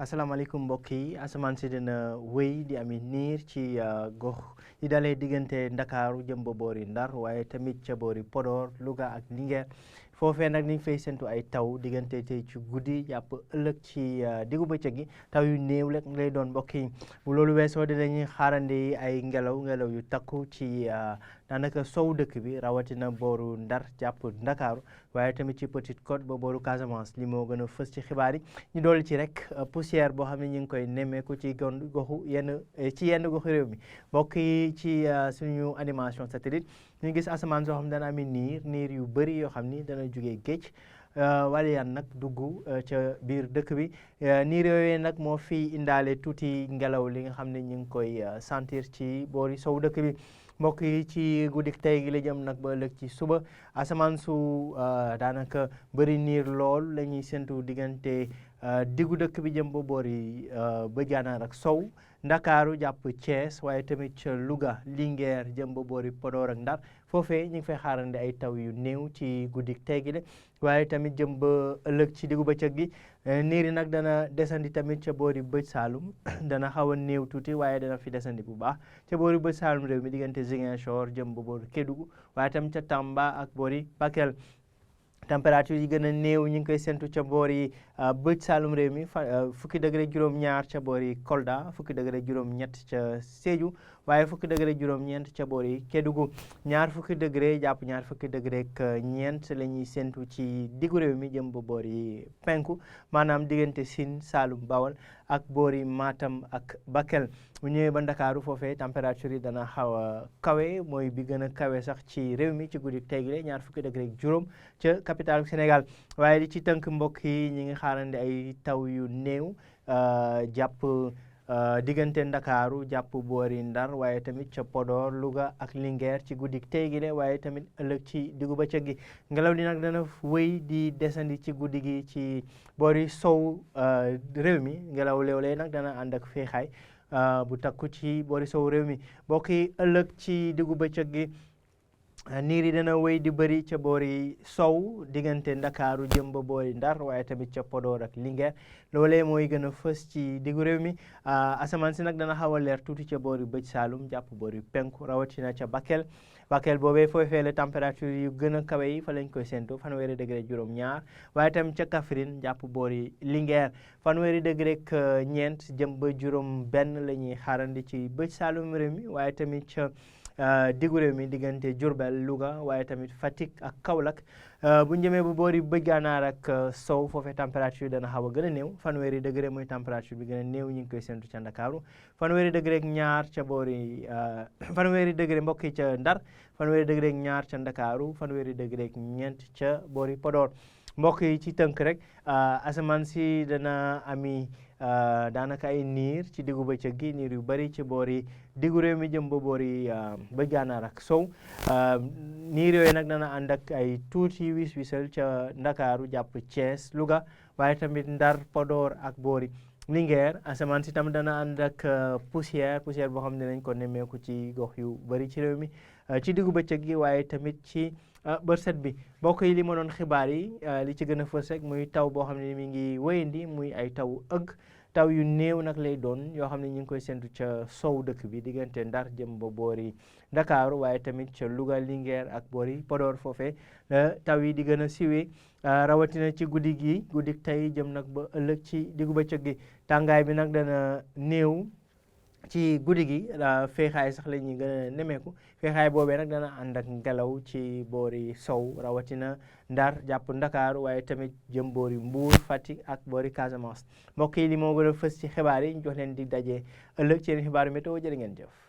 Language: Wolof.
asalaamaaleykum mbokk yi asamaan si dina wéy di ami niir ci gox yi dalee diggante Ndakaaru jëm ba boori Ndar waaye tamit ca boori Podor Louga ak Linguère foofee nag ni ngi fay séntu ay taw diggante tey ci guddi jàpp ëllëg ci diggu bëccëg gi taw yu néew rek lay doon mbokk yi bu loolu weesoo dinañuy xaarandi ay ngelaw yu takku ci daanaka sow dëkk bi rawatina booru Ndar jàpp Ndakaaru waaye tamit ci Petite Côte ba booru Casamance li moo gën a fës ci xibaar yi ñu dolli ci rek poussière boo xam ne ñu ngi koy nemmeeku ci goxu yenn goxu réew mi mbokk yi ci suñu animation satellite ñu gis asamaan soo xam ne dana ami niir yu bëri yoo xam ni dana jógee géej wala yan nag dugg ca biir dëkk bi niir yooyu nag moo fi indaale tuuti ngelaw li nga xam ne ñu ngi koy sentir ci boori sow dëkk bi mbokk yi ci guddik tey gi la jëm nag ba ëllëg ci suba asamaan su daanaka bëri niir lool la ñuy séntu diggante diggu dëkk bi jëm ba boori ba Gànnaar ak sow Ndakaaru jàpp Thiès waaye tamit ca Louga Linguère jëm ba boori Podor ak Ndar foofee ñu ngi fay xaarandi ay taw yu néew ci guddik tey gi de waaye tamit jëm ba ëllëg ci diggu bëccëg gi niir yi nag dana desandi tamit ca boori bëj Saalum dana xaw a néew tuuti waaye dana fi desandi bu baax ca boori bëj Saalum réew mi diggante Ziguinchor jëm ba boori Kédougou waaye tamit ca Tamba ak boori Bakel température yi gën a néew ñu ngi koy séntu ca boori bëj Saalum réew mi fukki degré juróom-ñaar ca boori Kolda fukki degré juróom-ñett ca Sédhiou waaye fukki degré juróom-ñeent ca boori Kédougou ñaar fukki degré jàpp ñaar fukki degré ak ñeent la ñuy séntu ci diggu réew mi jëm ba boori penku maanaam diggante Sine Saalum Bawol ak boori Matam ak Bakel bu ñëwee ba Ndakaaru foofee température yi dana xaw a kawe mooy bi gën a kawe sax ci réew mi ci guddi tey gi ñaar fukki degré ak juróom ca capitale Sénégal waaye di ci tënk mbokk yi ñi ngi xaarandi ay taw yu néew jàpp diggante Ndakaaru jàpp boori Ndar waaye tamit ca Podor Louga ak Linguère ci guddi tey gi waaye tamit ëllëg ci diggu bëccëg gi ngelaw li nag dana wéy di desandi ci guddi gi ci boori sow réew mi ngelaw léeg-léeg nag dana ànd ak féexaay bu takku ci boori sow réew mi mbokk yi ëllëg ci diggu bëccëg gi niir yi dana wéy di bëri ca boori sow diggante Ndakaaru jëm ba boori Ndar waaye tamit ca Podor ak Linguère loolee mooy gën a fës ci diggu réew mi asamaan si nag dana xaw a leer tuuti ca boori bëj Saalum jàpp boori penku rawatina ca Bakel boobee foofee la température yu gën a kawe yi fa lañ koy séntu fanweeri degré juróom-ñaar waaye tamit ca Kaffrine jàpp boori Linguère fanweeri degré ak ñeent jëm ba juróom-benn la ñuy xaarandi ci bëj Saalum réew mi waaye tamit ca diggu réew mi diggante Diourbel Louga waaye tamit Fatick ak Kaolack bu ñu jëmee bu boori bëj Gànnaar ak sow foofee température dana xaw a gën a néew fanweeri degré mooy température bi gën a néew ñu ngi koy séntu ca Ndakaaru fanweeri degré ak ñaar ca boori fanweeri degré mbokk yi ca Ndar fanweeri degré ak ñaar ca Ndakaaru fanweeri degré ak ñeent ca boori Podor mbokk yi ci tënk rek asamaan si dana ami daanaka ay niir ci diggu bëccëg gi niir yu bëri ci boori diggu réew mi jëm ba boori bëj Gànnaar ak sow niir yooyu nag dana ànd ak ay tuuti wis-wisal ca Ndakaaru jàpp Thiès Louga waaye tamit Ndar Podor ak boori Linguère asamaan si tam dana ànd ak poussière boo xam ne nañ ko nemmeeku ci gox yu bëri ci réew mi ci diggu bëccëg gi waaye tamit ci bërset bi mbokk yi li ma doon xibaar yi li ci gën a fës rek muy taw boo xam ne mi ngi wéyandi muy ay taw yu néew nag lay doon yoo xam ne ñu ngi koy séntu ca sow dëkk bi diggante Ndar jëm ba boori Ndakaaru waaye tamit ca Louga Linguère ak boori Podor foofee taw yi di gën a siwee rawatina ci guddi tey jëm nag ba ëllëg ci diggu bëccëg gi tàngaay bi nag dana néew ci guddi gi féexaay sax la ñuy gën a nemeeku féexaay boobee nag dana ànd ak ngelaw ci boori sow rawatina Ndar jàpp Ndakaaru waaye tamit jëm boori Mbuur Fatick ak boori Casamance mbokk yi li moo gën a fës ci xibaar yi ñu jox leen di daje ëllëg ci yeneen xibaaru météo jërë ngeen jëf